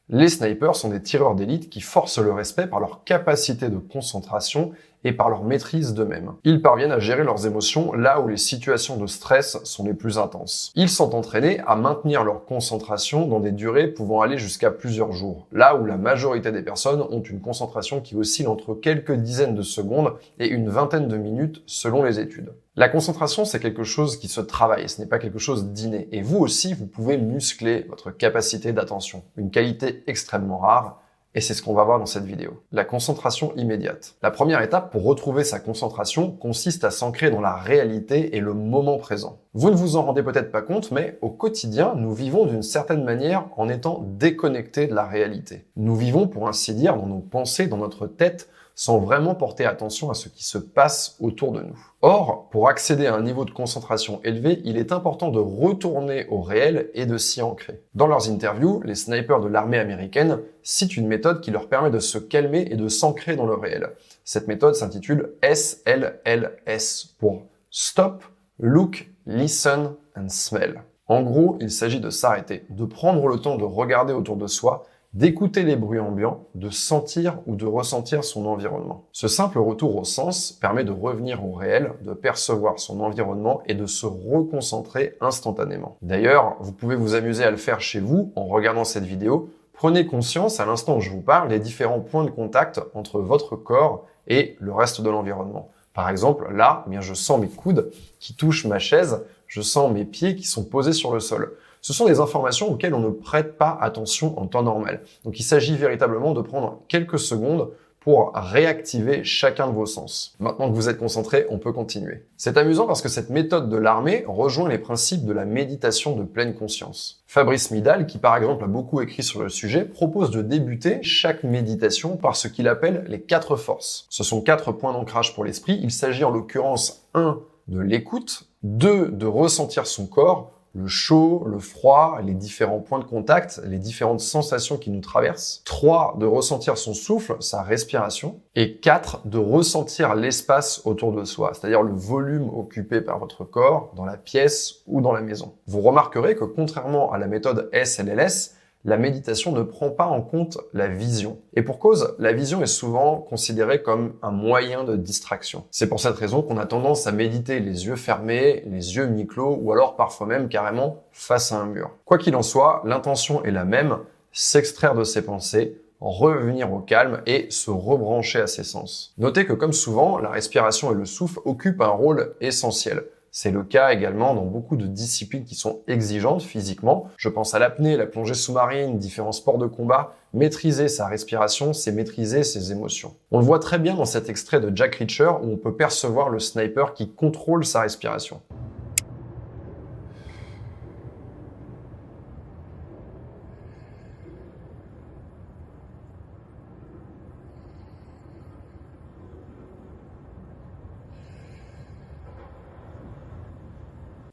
Les snipers sont des tireurs d'élite qui forcent le respect par leur capacité de concentration et par leur maîtrise d'eux-mêmes. Ils parviennent à gérer leurs émotions là où les situations de stress sont les plus intenses. Ils sont entraînés à maintenir leur concentration dans des durées pouvant aller jusqu'à plusieurs jours, là où la majorité des personnes ont une concentration qui oscille entre quelques dizaines de secondes et une vingtaine de minutes selon les études. La concentration, c'est quelque chose qui se travaille, ce n'est pas quelque chose d'inné. Et vous aussi, vous pouvez muscler votre capacité d'attention, une qualité extrêmement rare, et c'est ce qu'on va voir dans cette vidéo. La concentration immédiate. La première étape pour retrouver sa concentration consiste à s'ancrer dans la réalité et le moment présent. Vous ne vous en rendez peut-être pas compte, mais au quotidien, nous vivons d'une certaine manière en étant déconnectés de la réalité. Nous vivons, pour ainsi dire, dans nos pensées, dans notre tête, sans vraiment porter attention à ce qui se passe autour de nous. Or, pour accéder à un niveau de concentration élevé, il est important de retourner au réel et de s'y ancrer. Dans leurs interviews, les snipers de l'armée américaine citent une méthode qui leur permet de se calmer et de s'ancrer dans le réel. Cette méthode s'intitule SLLS pour Stop, Look, Listen and Smell. En gros, il s'agit de s'arrêter, de prendre le temps de regarder autour de soi, d'écouter les bruits ambiants, de sentir ou de ressentir son environnement. Ce simple retour au sens permet de revenir au réel, de percevoir son environnement et de se reconcentrer instantanément. D'ailleurs, vous pouvez vous amuser à le faire chez vous en regardant cette vidéo. Prenez conscience, à l'instant où je vous parle, des différents points de contact entre votre corps et le reste de l'environnement. Par exemple, là, je sens mes coudes qui touchent ma chaise, je sens mes pieds qui sont posés sur le sol. Ce sont des informations auxquelles on ne prête pas attention en temps normal. Donc il s'agit véritablement de prendre quelques secondes pour réactiver chacun de vos sens. Maintenant que vous êtes concentré, on peut continuer. C'est amusant parce que cette méthode de l'armée rejoint les principes de la méditation de pleine conscience. Fabrice Midal, qui par exemple a beaucoup écrit sur le sujet, propose de débuter chaque méditation par ce qu'il appelle les 4 forces. Ce sont 4 points d'ancrage pour l'esprit. Il s'agit en l'occurrence 1 de l'écoute, 2 de ressentir son corps, le chaud, le froid, les différents points de contact, les différentes sensations qui nous traversent. 3, de ressentir son souffle, sa respiration. Et 4, de ressentir l'espace autour de soi, c'est-à-dire le volume occupé par votre corps dans la pièce ou dans la maison. Vous remarquerez que contrairement à la méthode SLLS, la méditation ne prend pas en compte la vision. Et pour cause, la vision est souvent considérée comme un moyen de distraction. C'est pour cette raison qu'on a tendance à méditer les yeux fermés, les yeux mi-clos, ou alors parfois même carrément face à un mur. Quoi qu'il en soit, l'intention est la même, s'extraire de ses pensées, revenir au calme et se rebrancher à ses sens. Notez que comme souvent, la respiration et le souffle occupent un rôle essentiel. C'est le cas également dans beaucoup de disciplines qui sont exigeantes physiquement. Je pense à l'apnée, la plongée sous-marine, différents sports de combat. Maîtriser sa respiration, c'est maîtriser ses émotions. On le voit très bien dans cet extrait de Jack Reacher où on peut percevoir le sniper qui contrôle sa respiration.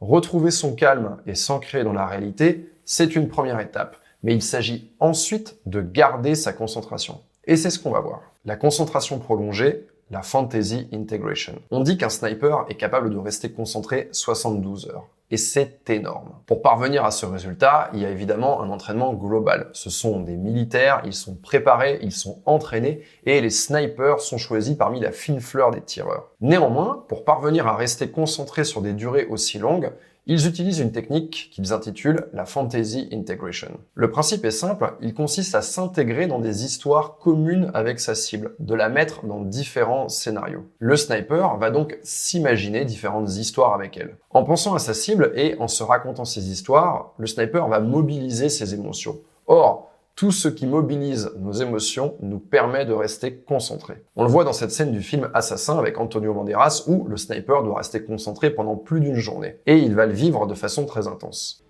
Retrouver son calme et s'ancrer dans la réalité, c'est une première étape. Mais il s'agit ensuite de garder sa concentration. Et c'est ce qu'on va voir. La concentration prolongée, la Fantasy Integration. On dit qu'un sniper est capable de rester concentré 72 heures. Et c'est énorme. Pour parvenir à ce résultat, il y a évidemment un entraînement global. Ce sont des militaires, ils sont préparés, ils sont entraînés et les snipers sont choisis parmi la fine fleur des tireurs. Néanmoins, pour parvenir à rester concentrés sur des durées aussi longues, ils utilisent une technique qu'ils intitulent la Fantasy Integration. Le principe est simple, il consiste à s'intégrer dans des histoires communes avec sa cible, de la mettre dans différents scénarios. Le sniper va donc s'imaginer différentes histoires avec elle. En pensant à sa cible et en se racontant ses histoires, le sniper va mobiliser ses émotions. Or, tout ce qui mobilise nos émotions nous permet de rester concentrés. On le voit dans cette scène du film Assassin avec Antonio Banderas où le sniper doit rester concentré pendant plus d'une journée. Et il va le vivre de façon très intense.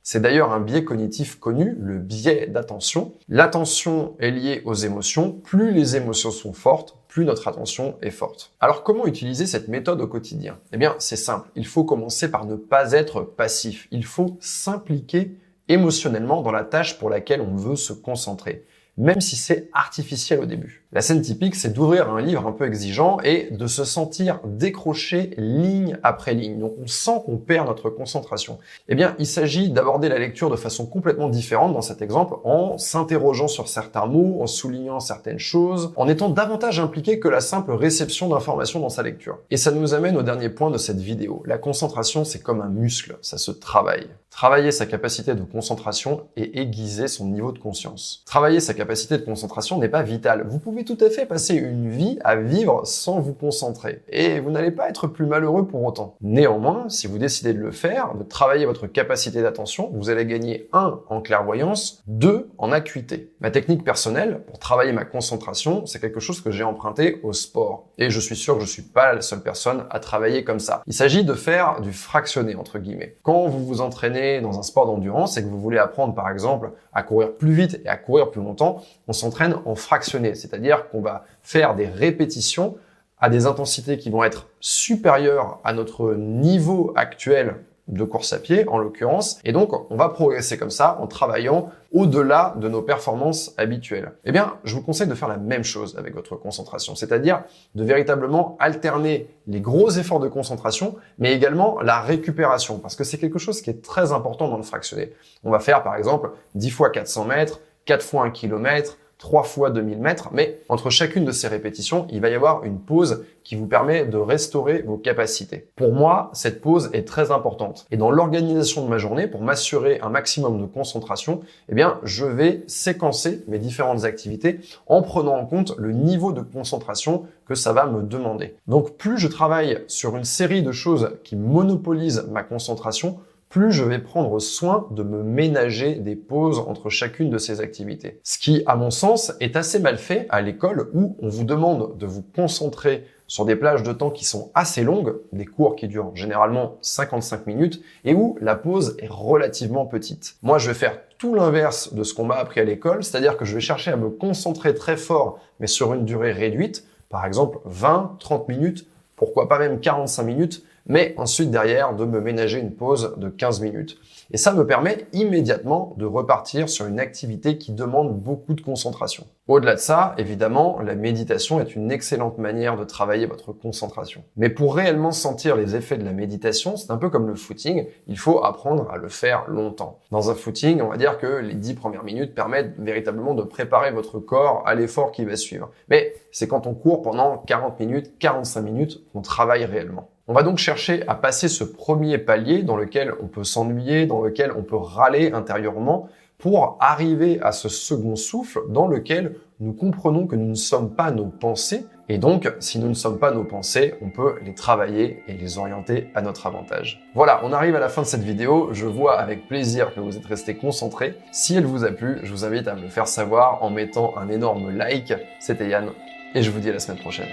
C'est d'ailleurs un biais cognitif connu, le biais d'attention. L'attention est liée aux émotions. Plus les émotions sont fortes, plus notre attention est forte. Alors comment utiliser cette méthode au quotidien? Eh bien, c'est simple. Il faut commencer par ne pas être passif. Il faut s'impliquer émotionnellement dans la tâche pour laquelle on veut se concentrer. même si c'est artificiel au début. La scène typique, c'est d'ouvrir un livre un peu exigeant et de se sentir décroché ligne après ligne. Donc on sent qu'on perd notre concentration. Eh bien, il s'agit d'aborder la lecture de façon complètement différente dans cet exemple, en s'interrogeant sur certains mots, en soulignant certaines choses, en étant davantage impliqué que la simple réception d'informations dans sa lecture. Et ça nous amène au dernier point de cette vidéo. La concentration, c'est comme un muscle, ça se travaille. Travailler sa capacité de concentration et aiguiser son niveau de conscience. Travailler sa capacité de concentration n'est pas vital. Vous pouvez tout à fait passer une vie à vivre sans vous concentrer. Et vous n'allez pas être plus malheureux pour autant. Néanmoins, si vous décidez de le faire, de travailler votre capacité d'attention, vous allez gagner 1 en clairvoyance, 2 en acuité. Ma technique personnelle pour travailler ma concentration, c'est quelque chose que j'ai emprunté au sport. Et je suis sûr que je suis pas la seule personne à travailler comme ça. Il s'agit de faire du fractionné, entre guillemets. Quand vous vous entraînez dans un sport d'endurance et que vous voulez apprendre par exemple à courir plus vite et à courir plus longtemps, on s'entraîne en fractionné, c'est-à-dire qu'on va faire des répétitions à des intensités qui vont être supérieures à notre niveau actuel de course à pied en l'occurrence, et donc on va progresser comme ça en travaillant au-delà de nos performances habituelles. Eh bien, je vous conseille de faire la même chose avec votre concentration, c'est-à-dire de véritablement alterner les gros efforts de concentration, mais également la récupération, parce que c'est quelque chose qui est très important dans le fractionné. On va faire par exemple 10 fois 400 mètres, 4 fois 1 km, 3 fois 2000 mètres, mais entre chacune de ces répétitions, il va y avoir une pause qui vous permet de restaurer vos capacités. Pour moi, cette pause est très importante. Et dans l'organisation de ma journée, pour m'assurer un maximum de concentration, eh bien, je vais séquencer mes différentes activités en prenant en compte le niveau de concentration que ça va me demander. Donc, plus je travaille sur une série de choses qui monopolisent ma concentration, plus je vais prendre soin de me ménager des pauses entre chacune de ces activités. Ce qui, à mon sens, est assez mal fait à l'école où on vous demande de vous concentrer sur des plages de temps qui sont assez longues, des cours qui durent généralement 55 minutes et où la pause est relativement petite. Moi, je vais faire tout l'inverse de ce qu'on m'a appris à l'école, c'est-à-dire que je vais chercher à me concentrer très fort, mais sur une durée réduite, par exemple 20, 30 minutes, pourquoi pas même 45 minutes, mais ensuite derrière de me ménager une pause de 15 minutes. Et ça me permet immédiatement de repartir sur une activité qui demande beaucoup de concentration. Au-delà de ça, évidemment, la méditation est une excellente manière de travailler votre concentration. Mais pour réellement sentir les effets de la méditation, c'est un peu comme le footing, il faut apprendre à le faire longtemps. Dans un footing, on va dire que les 10 premières minutes permettent véritablement de préparer votre corps à l'effort qui va suivre. Mais c'est quand on court pendant 40 minutes, 45 minutes qu'on travaille réellement. On va donc chercher à passer ce premier palier dans lequel on peut s'ennuyer, dans lequel on peut râler intérieurement, pour arriver à ce second souffle dans lequel nous comprenons que nous ne sommes pas nos pensées, et donc, si nous ne sommes pas nos pensées, on peut les travailler et les orienter à notre avantage. Voilà, on arrive à la fin de cette vidéo. Je vois avec plaisir que vous êtes restés concentrés. Si elle vous a plu, je vous invite à me le faire savoir en mettant un énorme like. C'était Yann, et je vous dis à la semaine prochaine.